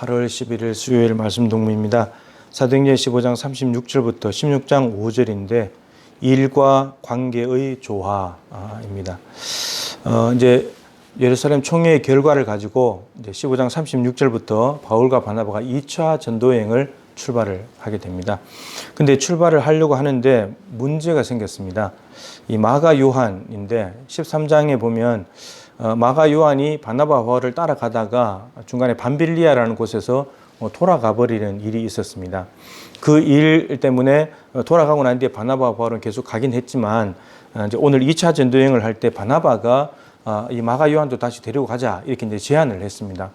8월 11일 수요일 말씀 동무입니다. 사도행전 15장 36절부터 16장 5절인데 일과 관계의 조화입니다. 이제 예루살렘 총회의 결과를 가지고 이제 15장 36절부터 바울과 바나바가 2차 전도여행을 출발을 하게 됩니다. 근데 출발을 하려고 하는데 문제가 생겼습니다. 이 마가 요한인데 13장에 보면 마가 요한이 바나바 바울을 따라가다가 중간에 밤빌리아라는 곳에서 돌아가 버리는 일이 있었습니다. 그 일 때문에 돌아가고 난 뒤에 바나바 바울은 계속 가긴 했지만 이제 오늘 2차 전도여행을 할 때 바나바가 이 마가 요한도 다시 데리고 가자 이렇게 이제 제안을 했습니다.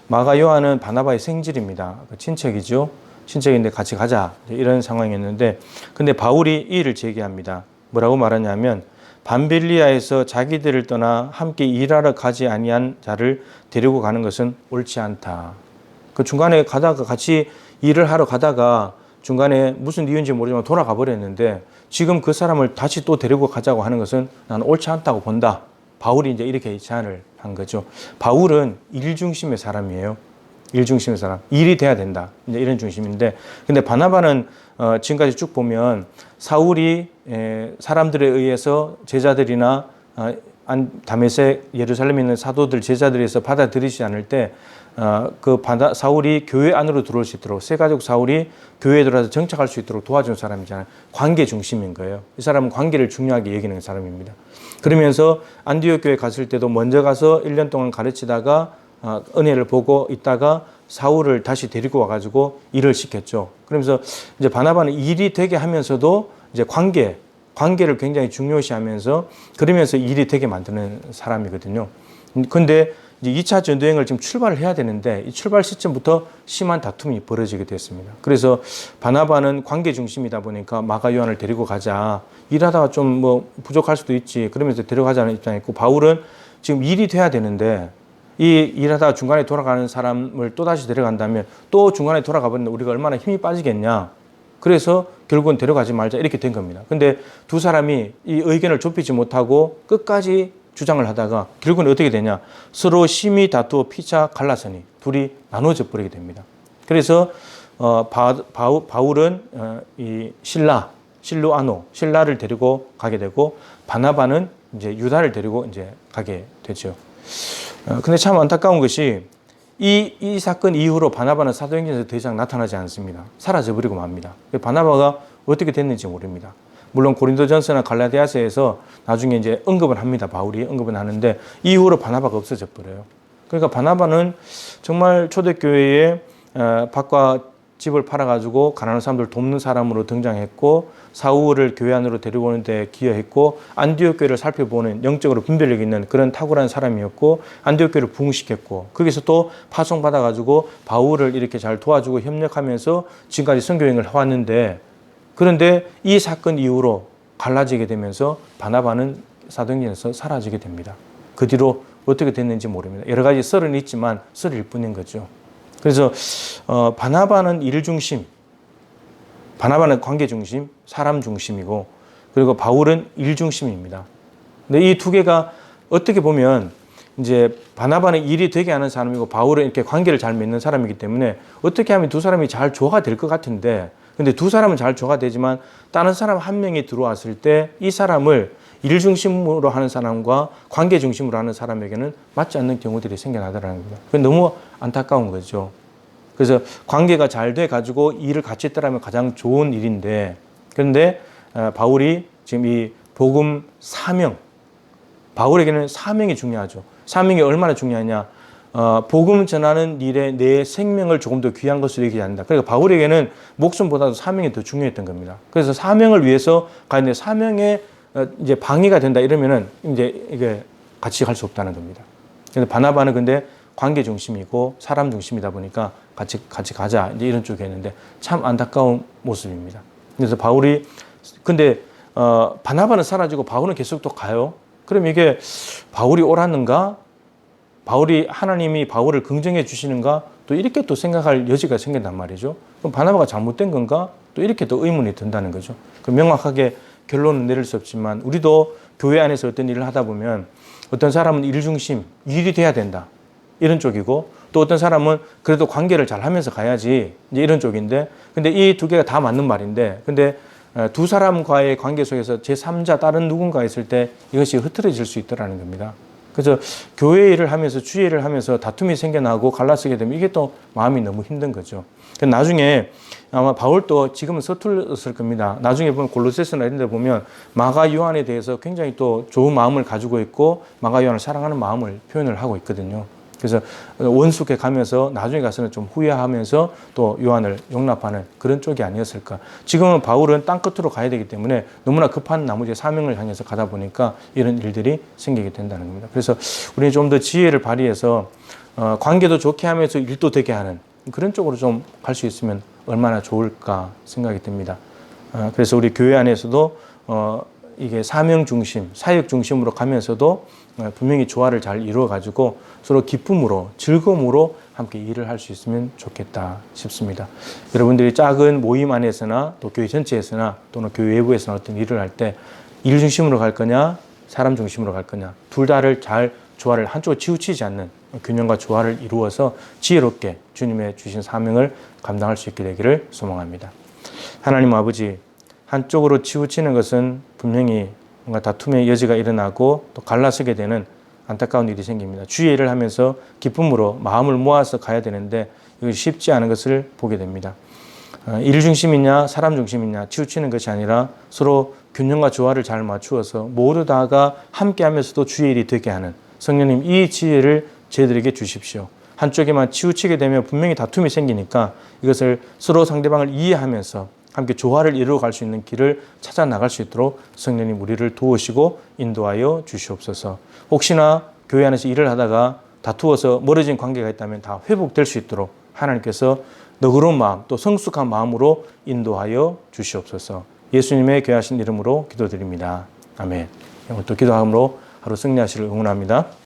마가 요한은 바나바의 생질입니다. 친척이죠. 친척인데 같이 가자 이런 상황이었는데 근데 바울이 이 일을 제기합니다. 뭐라고 말하냐면 밤빌리아에서 자기들을 떠나 함께 일하러 가지 아니한 자를 데리고 가는 것은 옳지 않다. 그 중간에 가다가 같이 일을 하러 가다가 중간에 무슨 이유인지 모르지만 돌아가 버렸는데 지금 그 사람을 다시 또 데리고 가자고 하는 것은 나는 옳지 않다고 본다. 바울이 이제 이렇게 제안을 한 거죠. 바울은 일 중심의 사람이에요. 일 중심의 사람. 일이 돼야 된다. 이제 이런 중심인데 근데 바나바는 지금까지 쭉 보면 사울이 사람들에 의해서 제자들이나 다메섹 예루살렘에 있는 사도들 제자들에 의해서 받아들이지 않을 때 사울이 교회 안으로 들어올 수 있도록 세가족 사울이 교회에 들어와서 정착할 수 있도록 도와준 사람이잖아요. 관계 중심인 거예요. 이 사람은 관계를 중요하게 여기는 사람입니다. 그러면서 안디옥 교회 갔을 때도 먼저 가서 1년 동안 가르치다가 은혜를 보고 있다가 사울을 다시 데리고 와가지고 일을 시켰죠. 그러면서 이제 바나바는 일이 되게 하면서도 이제 관계를 굉장히 중요시하면서 그러면서 일이 되게 만드는 사람이거든요. 근데 이제 2차 전도여행을 지금 출발을 해야 되는데 이 출발 시점부터 심한 다툼이 벌어지게 됐습니다. 그래서 바나바는 관계 중심이다 보니까 마가 요한을 데리고 가자. 일하다가 좀 뭐 부족할 수도 있지. 그러면서 데려가자는 입장이 있고 바울은 지금 일이 돼야 되는데 이 일하다가 중간에 돌아가는 사람을 또다시 데려간다면 또 중간에 돌아가 버리는데 우리가 얼마나 힘이 빠지겠냐. 그래서 결국은 데려가지 말자 이렇게 된 겁니다. 근데 두 사람이 이 의견을 좁히지 못하고 끝까지 주장을 하다가 결국은 어떻게 되냐. 서로 심히 다투어 피차 갈라서니 둘이 나눠져 버리게 됩니다. 그래서 바울은 이 신라를 데리고 가게 되고 바나바는 이제 유다를 데리고 이제 가게 되죠. 근데 참 안타까운 것이 이 사건 이후로 바나바는 사도행전에서 더 이상 나타나지 않습니다. 사라져버리고 맙니다. 바나바가 어떻게 됐는지 모릅니다. 물론 고린도전서나 갈라디아서에서 나중에 이제 언급을 합니다. 바울이 언급을 하는데 이후로 바나바가 없어져 버려요. 그러니까 바나바는 정말 초대교회에 밭과 집을 팔아가지고 가난한 사람들 돕는 사람으로 등장했고 사울을 교회 안으로 데려오는 데 기여했고 안디옥 교회를 살펴보는 영적으로 분별력 있는 그런 탁월한 사람이었고 안디옥 교회를 부흥시켰고 거기서 또 파송받아가지고 바울을 이렇게 잘 도와주고 협력하면서 지금까지 선교여행을 해왔는데 그런데 이 사건 이후로 갈라지게 되면서 바나바는 사도행전에서 사라지게 됩니다. 그 뒤로 어떻게 됐는지 모릅니다. 여러 가지 썰은 있지만 썰일 뿐인 거죠. 그래서 바나바는 일 중심, 바나바는 관계 중심, 사람 중심이고 그리고 바울은 일 중심입니다. 근데 이 두 개가 어떻게 보면 이제 바나바는 일이 되게 하는 사람이고 바울은 이렇게 관계를 잘 맺는 사람이기 때문에 어떻게 하면 두 사람이 잘 조화가 될 것 같은데 근데 두 사람은 잘 조화가 되지만 다른 사람 한 명이 들어왔을 때 이 사람을 일 중심으로 하는 사람과 관계 중심으로 하는 사람에게는 맞지 않는 경우들이 생겨나더라는 겁니다. 그게 너무 안타까운 거죠. 그래서 관계가 잘 돼가지고 일을 같이 했더라면 가장 좋은 일인데 그런데 바울이 지금 이 복음 사명, 바울에게는 사명이 중요하죠. 사명이 얼마나 중요하냐. 복음 전하는 일에 내 생명을 조금 더 귀한 것으로 얘기한다. 그러니까 바울에게는 목숨보다도 사명이 더 중요했던 겁니다. 그래서 사명을 위해서 과연 내 사명에 이제 방해가 된다 이러면은 이제 이게 같이 갈 수 없다는 겁니다. 근데 바나바는 근데 관계 중심이고 사람 중심이다 보니까 같이 가자 이제 이런 쪽에 있는데 참 안타까운 모습입니다. 그래서 바울이 근데 바나바는 사라지고 바울은 계속 또 가요. 그럼 이게 바울이 옳았는가? 바울이 하나님이 바울을 긍정해 주시는가? 또 이렇게 또 생각할 여지가 생긴단 말이죠. 그럼 바나바가 잘못된 건가? 또 이렇게 또 의문이 든다는 거죠. 그 명확하게 결론은 내릴 수 없지만 우리도 교회 안에서 어떤 일을 하다 보면 어떤 사람은 일 중심, 일이 돼야 된다. 이런 쪽이고 또 어떤 사람은 그래도 관계를 잘 하면서 가야지 이제 이런 쪽인데, 근데 이 두 개가 다 맞는 말인데, 근데 두 사람과의 관계 속에서 제3자 다른 누군가 있을 때 이것이 흐트러질 수 있더라는 겁니다. 그래서 교회 일을 하면서 주의 일을 하면서 다툼이 생겨나고 갈라서게 되면 이게 또 마음이 너무 힘든 거죠. 나중에 아마 바울도 지금은 서툴렀을 겁니다. 나중에 보면 골로새서나 이런 데 보면 마가 요한에 대해서 굉장히 또 좋은 마음을 가지고 있고 마가 요한을 사랑하는 마음을 표현을 하고 있거든요. 그래서 원수께 가면서 나중에 가서는 좀 후회하면서 또 요한을 용납하는 그런 쪽이 아니었을까. 지금은 바울은 땅끝으로 가야 되기 때문에 너무나 급한 나머지 사명을 향해서 가다 보니까 이런 일들이 생기게 된다는 겁니다. 그래서 우리는 좀 더 지혜를 발휘해서 관계도 좋게 하면서 일도 되게 하는 그런 쪽으로 좀 갈 수 있으면 얼마나 좋을까 생각이 듭니다. 그래서 우리 교회 안에서도 이게 사명 중심, 사역 중심으로 가면서도 분명히 조화를 잘 이루어 가지고 서로 기쁨으로 즐거움으로 함께 일을 할 수 있으면 좋겠다 싶습니다. 여러분들이 작은 모임 안에서나 또 교회 전체에서나 또는 교회 외부에서나 어떤 일을 할 때 일 중심으로 갈 거냐 사람 중심으로 갈 거냐 둘 다를 잘 조화를 한쪽으로 치우치지 않는 균형과 조화를 이루어서 지혜롭게 주님의 주신 사명을 감당할 수 있게 되기를 소망합니다. 하나님 아버지, 한쪽으로 치우치는 것은 분명히 뭔가 다툼의 여지가 일어나고 또 갈라서게 되는 안타까운 일이 생깁니다. 주의 일을 하면서 기쁨으로 마음을 모아서 가야 되는데 이것이 쉽지 않은 것을 보게 됩니다. 일 중심이냐 사람 중심이냐 치우치는 것이 아니라 서로 균형과 조화를 잘 맞추어서 모두 다가 함께하면서도 주의 일이 되게 하는 성령님 이 지혜를 저희들에게 주십시오. 한쪽에만 치우치게 되면 분명히 다툼이 생기니까 이것을 서로 상대방을 이해하면서 함께 조화를 이루어 갈 수 있는 길을 찾아 나갈 수 있도록 성령님 우리를 도우시고 인도하여 주시옵소서. 혹시나 교회 안에서 일을 하다가 다투어서 멀어진 관계가 있다면 다 회복될 수 있도록 하나님께서 너그러운 마음 또 성숙한 마음으로 인도하여 주시옵소서. 예수님의 귀하신 이름으로 기도드립니다. 아멘. 오늘 또 기도함으로 하루 승리하시를 응원합니다.